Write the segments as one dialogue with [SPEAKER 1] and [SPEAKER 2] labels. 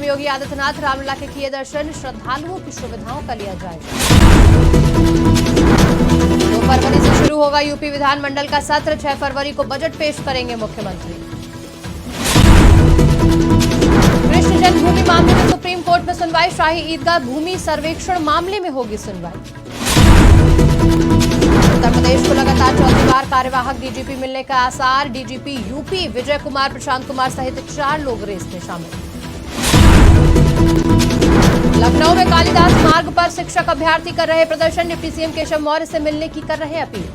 [SPEAKER 1] योगी आदित्यनाथ रामलला के किए दर्शन, श्रद्धालुओं की सुविधाओं का लिया जायजा। 2 फरवरी से शुरू होगा यूपी विधानमंडल का सत्र, 6 फरवरी को बजट पेश करेंगे मुख्यमंत्री। कृष्ण जन्मभूमि मामले में सुप्रीम कोर्ट में सुनवाई, शाही ईदगाह भूमि सर्वेक्षण मामले में होगी सुनवाई। उत्तर प्रदेश को लगातार चौथी बार कार्यवाहक डीजीपी मिलने का आसार, डीजीपी यूपी विजय कुमार, प्रशांत कुमार सहित 4 लोग रेस में शामिल। लखनऊ में कालिदास मार्ग पर शिक्षक अभ्यर्थी कर रहे प्रदर्शन, डिप्टी सीएम केशव मौर्य से मिलने की कर रहे अपील।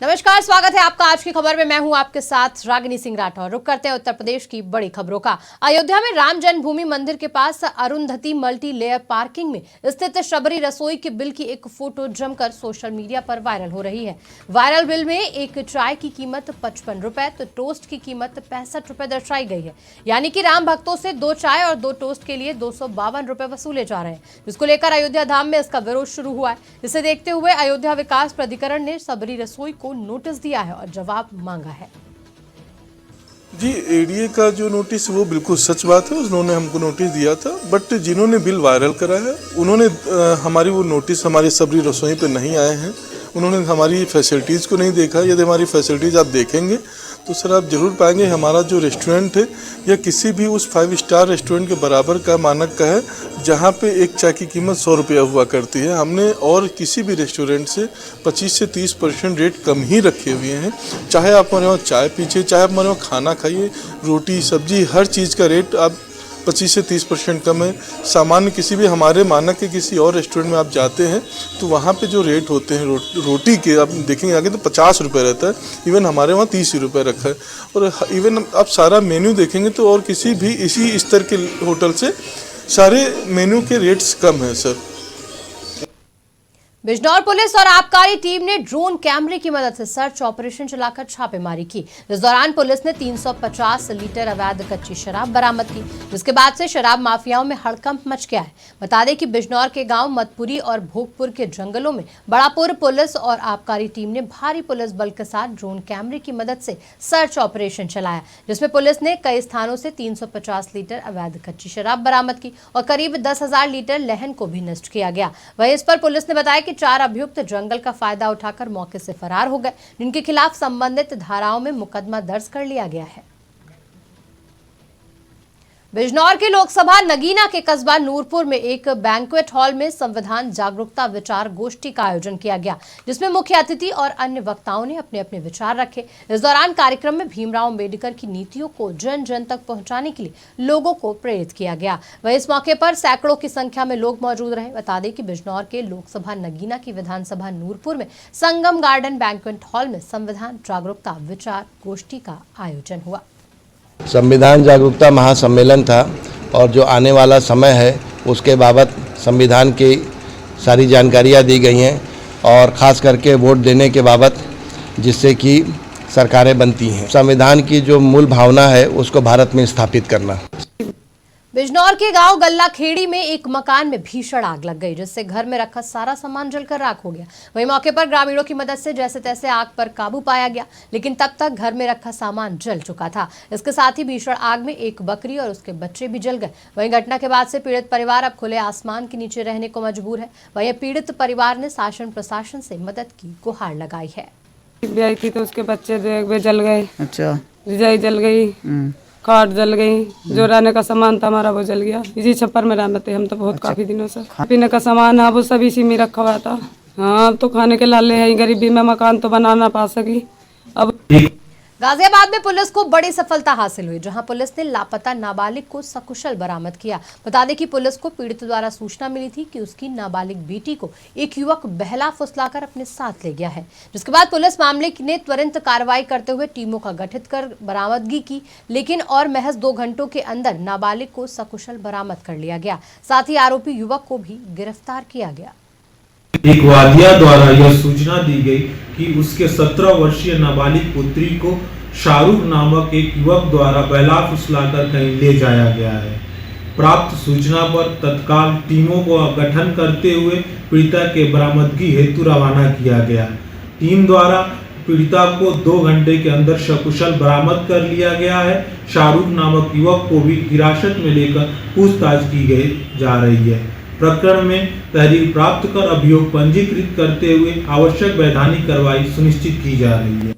[SPEAKER 1] नमस्कार, स्वागत है आपका आज की खबर में। मैं हूं आपके साथ रागिनी सिंह राठौर। रुक करते हैं उत्तर प्रदेश की बड़ी खबरों का। अयोध्या में राम जन्मभूमि मंदिर के पास अरुंधति मल्टी लेयर पार्किंग में स्थित शबरी रसोई के बिल की एक फोटो जमकर सोशल मीडिया पर वायरल हो रही है। वायरल बिल में एक चाय की कीमत 55 रुपए तो टोस्ट की कीमत 65 रुपए दर्शाई गई है। यानी कि राम भक्तों से 2 चाय और 2 टोस्ट के लिए 252 रुपए वसूले जा रहे हैं, जिसको लेकर अयोध्या धाम में इसका विरोध शुरू हुआ है। इसे देखते हुए अयोध्या विकास प्राधिकरण ने शबरी रसोई को नोटिस दिया है और जवाब मांगा है।
[SPEAKER 2] जी, एडीए का जो नोटिस वो बिल्कुल सच बात है, उन्होंने हमको नोटिस दिया था, बट जिन्होंने बिल वायरल करा है उन्होंने हमारी वो नोटिस हमारी शबरी रसोई पे नहीं आए हैं, उन्होंने हमारी फैसिलिटीज़ को नहीं देखा। यदि हमारी फैसिलिटीज़ आप देखेंगे तो सर आप जरूर पाएंगे हमारा जो रेस्टोरेंट है या किसी भी उस 5 स्टार रेस्टोरेंट के बराबर का मानक का है, जहाँ पे एक चाय की कीमत 100 रुपया हुआ करती है। हमने और किसी भी रेस्टोरेंट से 25 से 30% रेट कम ही रखे हुए हैं। चाहे आप हमारे वहाँ चाय पीजिए, चाहे आप हमारे वहाँ खाना खाइए, रोटी सब्जी हर चीज़ का रेट आप 25 से 30% कम है। सामान्य किसी भी हमारे मानक के किसी और रेस्टोरेंट में आप जाते हैं तो वहाँ पे जो रेट होते हैं रोटी के आप देखेंगे आगे तो 50 रुपये रहता है, इवन हमारे वहाँ 30 ही रुपये रखा है। और इवन आप सारा मेन्यू देखेंगे तो और किसी भी इसी स्तर के होटल से सारे मेन्यू के रेट्स कम हैं सर।
[SPEAKER 1] बिजनौर पुलिस और आबकारी टीम ने ड्रोन कैमरे की मदद से सर्च ऑपरेशन चलाकर छापेमारी की। इस दौरान पुलिस ने 350 लीटर अवैध कच्ची शराब बरामद की, जिसके बाद से शराब माफियाओं में हड़कंप मच गया है। बता दें कि बिजनौर के गांव मदपुरी और भोगपुर के जंगलों में बड़ापुर पुलिस और आबकारी टीम ने भारी पुलिस बल के साथ ड्रोन कैमरे की मदद से सर्च ऑपरेशन चलाया, जिसमें पुलिस ने कई स्थानों से 350 लीटर अवैध कच्ची शराब बरामद की और करीब 10,000 लीटर लहन को भी नष्ट किया गया। वहीं इस पर पुलिस ने बताया कि 4 अभियुक्त जंगल का फायदा उठाकर मौके से फरार हो गए, जिनके खिलाफ संबंधित धाराओं में मुकदमा दर्ज कर लिया गया है। बिजनौर के लोकसभा नगीना के कस्बा नूरपुर में एक बैंक्वेट हॉल में संविधान जागरूकता विचार गोष्ठी का आयोजन किया गया, जिसमें मुख्य अतिथि और अन्य वक्ताओं ने अपने अपने विचार रखे। इस दौरान कार्यक्रम में भीमराव अंबेडकर की नीतियों को जन जन तक पहुंचाने के लिए लोगों को प्रेरित किया गया। वहीं इस मौके पर सैकड़ों की संख्या में लोग मौजूद रहे। बता दें कि बिजनौर के लोकसभा नगीना की विधानसभा नूरपुर में संगम गार्डन बैंक्वेट हॉल में संविधान जागरूकता विचार गोष्ठी का आयोजन हुआ।
[SPEAKER 3] संविधान जागरूकता महासम्मेलन था और जो आने वाला समय है उसके बाबत संविधान की सारी जानकारियाँ दी गई हैं और ख़ास करके वोट देने के बाबत, जिससे कि सरकारें बनती हैं। संविधान की जो मूल भावना है उसको भारत में स्थापित करना।
[SPEAKER 1] बिजनौर के गांव गल्ला खेड़ी में एक मकान में भीषण आग लग गई, जिससे घर में रखा सारा सामान जलकर राख हो गया। वहीं मौके पर ग्रामीणों की मदद से जैसे तैसे आग पर काबू पाया गया, लेकिन तब तक घर में रखा सामान जल चुका था। इसके साथ ही भीषण आग में एक बकरी और उसके बच्चे भी जल गए। वहीं घटना के बाद से पीड़ित परिवार अब खुले आसमान के नीचे रहने को मजबूर है। वहीं पीड़ित परिवार ने शासन प्रशासन से मदद की गुहार लगाई है।
[SPEAKER 4] ब्याई थी तो उसके बच्चे जल गए।
[SPEAKER 5] अच्छा,
[SPEAKER 4] रजाई जल गई, खाट जल गई, जो रहने का सामान था हमारा वो जल गया। इसी छप्पर में रहते हम तो बहुत काफी दिनों से। पीने का सामान है वो सब इसी में रखा हुआ था। हाँ, तो खाने के लाले है, गरीबी में मकान तो बना ना पा सकी। अब
[SPEAKER 1] गाजियाबाद में पुलिस को बड़ी सफलता हासिल हुई, जहां पुलिस ने लापता नाबालिग को सकुशल बरामद किया। बता दें कि पुलिस को पीड़ित द्वारा सूचना मिली थी कि उसकी नाबालिग बेटी को एक युवक बहला फुसलाकर अपने साथ ले गया है, जिसके बाद पुलिस मामले ने त्वरित कार्रवाई करते हुए टीमों का गठित कर बरामदगी की, लेकिन और महज 2 घंटों के अंदर नाबालिग को सकुशल बरामद कर लिया गया। साथ ही आरोपी युवक को भी गिरफ्तार किया गया।
[SPEAKER 6] एक वादिया द्वारा यह सूचना दी गई कि उसके 17 वर्षीय नाबालिग पुत्री को शाहरुख नामक एक युवक द्वारा बहला फुसलाकर कहीं ले जाया गया है। प्राप्त सूचना पर तत्काल टीमों को गठन करते हुए पीड़िता के बरामदगी हेतु रवाना किया गया। टीम द्वारा पीड़िता को 2 घंटे के अंदर सकुशल बरामद कर लिया गया है। शाहरुख नामक युवक को भी हिरासत में लेकर पूछताछ की गई जा रही है। प्रकरण में तहरीर प्राप्त कर अभियोग पंजीकृत करते हुए आवश्यक वैधानिक कार्रवाई सुनिश्चित की जा रही है।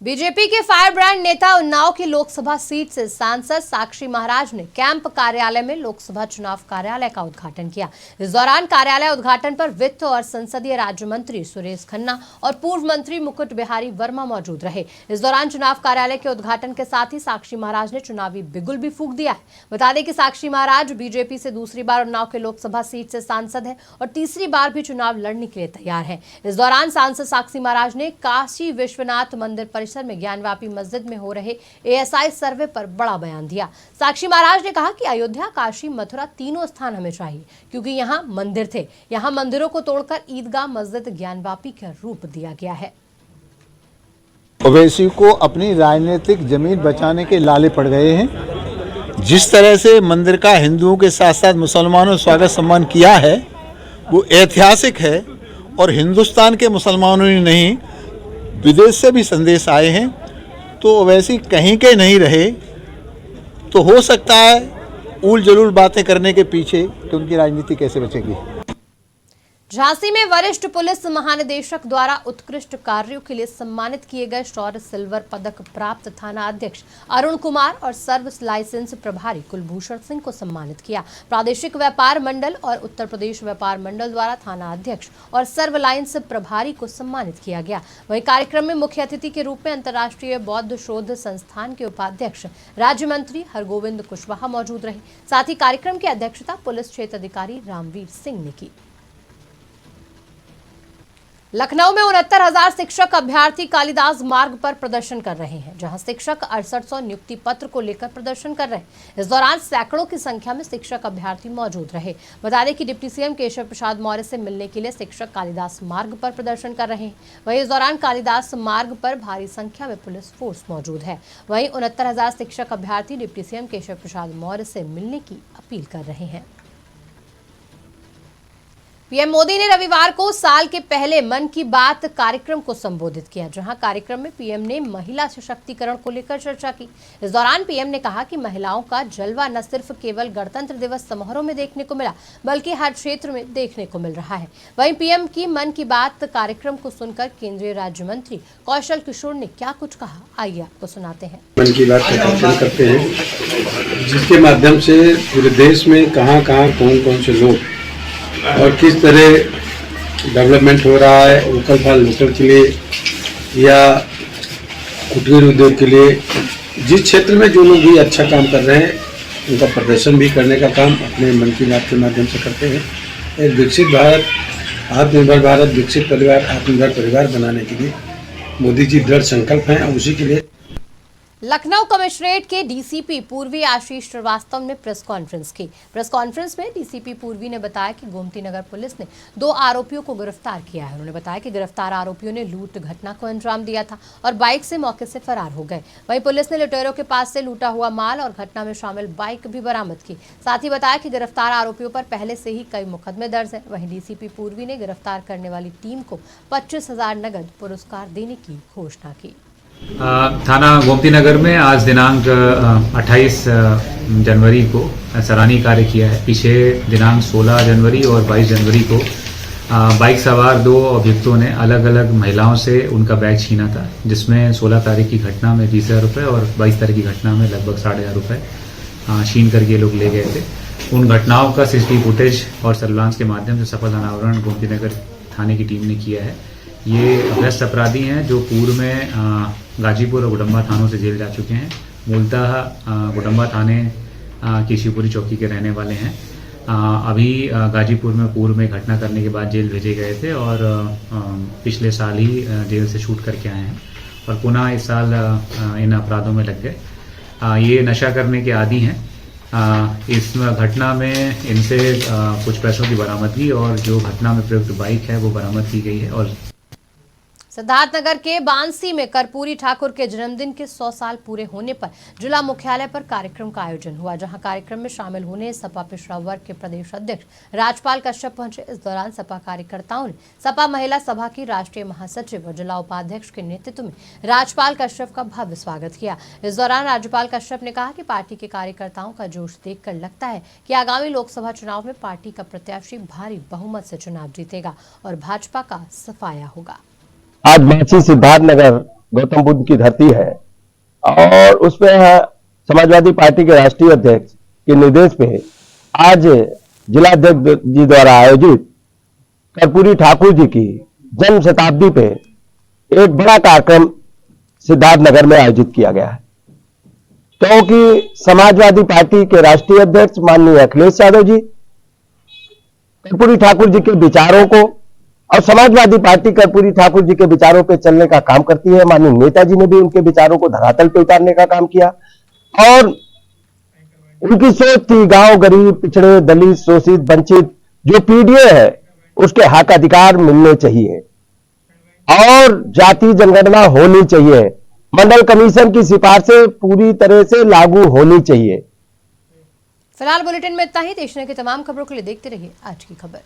[SPEAKER 1] बीजेपी के फायर ब्रांड नेता उन्नाव की लोकसभा सीट से सांसद साक्षी महाराज ने कैंप कार्यालय में लोकसभा चुनाव कार्यालय का उद्घाटन किया। इस दौरान कार्यालय उद्घाटन पर वित्त और संसदीय राज्य मंत्री सुरेश खन्ना और पूर्व मंत्री मुकुट बिहारी वर्मा मौजूद रहे। इस दौरान चुनाव कार्यालय के उद्घाटन के साथ ही साक्षी महाराज ने चुनावी बिगुल भी फूंक दिया है। बता दें कि साक्षी महाराज बीजेपी से दूसरी बार उन्नाव के लोकसभा सीट से सांसद है और तीसरी बार भी चुनाव लड़ने के लिए तैयार है। इस दौरान सांसद साक्षी महाराज ने काशी विश्वनाथ मंदिर परिसर में ज्ञानवापी मस्जिद में हो रहे एएसआई सर्वे पर बड़ा बयान दिया। साक्षी महाराज ने कहा कि अयोध्या, काशी, मथुरा तीनों स्थान हमें चाहिए क्योंकि यहाँ मंदिर थे। यहाँ मंदिरों को तोड़कर ईदगाह, मस्जिद, ज्ञानवापी का रूप दिया गया है।
[SPEAKER 5] ओवैसी को अपनी राजनीतिक जमीन बचाने के लाले पड़ गए हैं। जिस तरह से मंदिर का हिंदुओं के साथ साथ मुसलमानों ने स्वागत सम्मान किया है वो ऐतिहासिक है और हिंदुस्तान के मुसलमानों ने नहीं, विदेश से भी संदेश आए हैं। तो ओवैसी कहीं के नहीं रहे तो हो सकता है उल जलूल बातें करने के पीछे तो उनकी राजनीति कैसे बचेगी।
[SPEAKER 1] झांसी में वरिष्ठ पुलिस महानिदेशक द्वारा उत्कृष्ट कार्यों के लिए सम्मानित किए गए शौर्य सिल्वर पदक प्राप्त थाना अध्यक्ष अरुण कुमार और सर्व लाइसेंस प्रभारी कुलभूषण सिंह को सम्मानित किया। प्रादेशिक व्यापार मंडल और उत्तर प्रदेश व्यापार मंडल द्वारा थाना अध्यक्ष और सर्व लाइसेंस प्रभारी को सम्मानित किया गया। वहीं कार्यक्रम में मुख्य अतिथि के रूप में अंतर्राष्ट्रीय बौद्ध शोध संस्थान के उपाध्यक्ष राज्य मंत्री हरगोविंद कुशवाहा मौजूद रहे। साथ ही कार्यक्रम की अध्यक्षता पुलिस क्षेत्र अधिकारी रामवीर सिंह ने की। लखनऊ में 69,000 शिक्षक अभ्यर्थी कालिदास मार्ग पर प्रदर्शन कर रहे हैं, जहां शिक्षक 6800 नियुक्ति पत्र को लेकर प्रदर्शन कर रहे हैं। इस दौरान सैकड़ों की संख्या में शिक्षक अभ्यर्थी मौजूद रहे। बता दें कि डिप्टी सीएम केशव प्रसाद मौर्य से मिलने के लिए शिक्षक कालिदास मार्ग पर प्रदर्शन कर रहे हैं। वहीं इस दौरान कालिदास मार्ग पर भारी संख्या में पुलिस फोर्स मौजूद है। वहीं 69,000 शिक्षक अभ्यर्थी डिप्टी सीएम केशव प्रसाद मौर्य से मिलने की अपील कर रहे हैं। पीएम मोदी ने रविवार को साल के पहले मन की बात कार्यक्रम को संबोधित किया, जहां कार्यक्रम में पीएम ने महिला सशक्तिकरण को लेकर चर्चा की। इस दौरान पीएम ने कहा कि महिलाओं का जलवा न सिर्फ केवल गणतंत्र दिवस समारोह में देखने को मिला, बल्कि हर क्षेत्र में देखने को मिल रहा है। वहीं पीएम की मन की बात कार्यक्रम को सुनकर केंद्रीय राज्य मंत्री कौशल किशोर ने क्या कुछ कहा, आइए आपको सुनाते हैं।
[SPEAKER 7] मन की बात का कार्यक्रम करते हैं, जिसके माध्यम से पूरे देश में कहाँ कौन कौन से लोग और किस तरह डेवलपमेंट हो रहा है, लोकल फॉर लोकल के लिए या कुटीर उद्योग के लिए, जिस क्षेत्र में जो लोग भी अच्छा काम कर रहे हैं उनका प्रदर्शन भी करने का काम अपने मन की बात के माध्यम से करते हैं। एक विकसित भारत, आत्मनिर्भर भारत, विकसित परिवार, आत्मनिर्भर परिवार बनाने के लिए मोदी जी दृढ़ संकल्प हैं और उसी के लिए
[SPEAKER 1] लखनऊ कमिश्नरेट के डीसीपी पूर्वी आशीष श्रीवास्तव ने प्रेस कॉन्फ्रेंस की। प्रेस कॉन्फ्रेंस में डीसीपी पूर्वी ने बताया कि गोमती नगर पुलिस ने 2 आरोपियों को गिरफ्तार किया है। उन्होंने बताया कि गिरफ्तार आरोपियों ने लूट घटना को अंजाम दिया था और बाइक से मौके से फरार हो गए। वहीं पुलिस ने लुटेरों के पास से लूटा हुआ माल और घटना में शामिल बाइक भी बरामद की। साथ ही बताया कि गिरफ्तार आरोपियों पर पहले से ही कई मुकदमे दर्ज हैं। वहीं डीसीपी पूर्वी ने गिरफ्तार करने वाली टीम को 25,000 नगद पुरस्कार देने की घोषणा की।
[SPEAKER 8] थाना गोमती नगर में आज दिनांक 28 जनवरी को सराहनीय कार्य किया है। पीछे दिनांक 16 जनवरी और 22 जनवरी को बाइक सवार 2 अभियुक्तों ने अलग अलग महिलाओं से उनका बैग छीना था, जिसमें 16 तारीख की घटना में 20,000 रुपये और 22 तारीख की घटना में लगभग 15,500 रुपये छीन करके ये लोग ले गए थे। उन घटनाओं का सीसीटीवी फुटेज और सर्विलांस के माध्यम से सफल अनावरण गोमती नगर थाने की टीम ने किया है। ये अभ्यस्त अपराधी हैं जो पूर्व में गाजीपुर और गुडम्बा थानों से जेल जा चुके हैं। मूलतः गुडम्बा थाने की शिवपुरी चौकी के रहने वाले हैं। अभी गाजीपुर में पूर्व में घटना करने के बाद जेल भेजे गए थे और पिछले साल ही जेल से छूट करके आए हैं और पुनः इस साल इन अपराधों में लग गए। ये नशा करने के आदी हैं। इस घटना में इनसे कुछ पैसों की बरामदगी और जो घटना में प्रयुक्त बाइक है वो बरामद की गई है। और
[SPEAKER 1] सिद्धार्थनगर के बांसी में कर्पूरी ठाकुर के जन्मदिन के 100 साल पूरे होने पर जिला मुख्यालय पर कार्यक्रम का आयोजन हुआ, जहां कार्यक्रम में शामिल होने सपा पिछड़ा वर्ग के प्रदेश अध्यक्ष राजपाल कश्यप पहुंचे। इस दौरान सपा कार्यकर्ताओं ने सपा महिला सभा की राष्ट्रीय महासचिव और जिला उपाध्यक्ष के नेतृत्व में राजपाल कश्यप का भव्य स्वागत किया। इस दौरान राज्यपाल कश्यप ने कहा कि पार्टी के कार्यकर्ताओं का जोश देखकर लगता है कि आगामी लोकसभा चुनाव में पार्टी का प्रत्याशी भारी बहुमत से चुनाव जीतेगा और भाजपा का सफाया होगा।
[SPEAKER 9] आज बांसी सिद्धार्थनगर गौतम बुद्ध की धरती है और उसमें समाजवादी पार्टी के राष्ट्रीय अध्यक्ष के निर्देश पे आज जिला अध्यक्ष जी द्वारा आयोजित कर्पूरी ठाकुर जी की जन्म शताब्दी पे एक बड़ा कार्यक्रम सिद्धार्थनगर में आयोजित किया गया है, क्योंकि समाजवादी पार्टी के राष्ट्रीय अध्यक्ष माननीय अखिलेश यादव जी कर्पूरी ठाकुर जी के विचारों को और समाजवादी पार्टी कर्पूरी ठाकुर जी के विचारों पे चलने का काम करती है। माननीय नेताजी ने भी उनके विचारों को धरातल पे उतारने का काम किया और उनकी सोच थी गांव गरीब पिछड़े दलित शोषित वंचित जो पीढ़ियां है उसके हक अधिकार मिलने चाहिए और जाति जनगणना होनी चाहिए, मंडल कमीशन की सिफारिशें पूरी तरह से लागू होनी चाहिए।
[SPEAKER 1] फिलहाल बुलेटिन में इतना ही। देश दुनिया की तमाम खबरों के लिए देखते रहिए आज की खबर।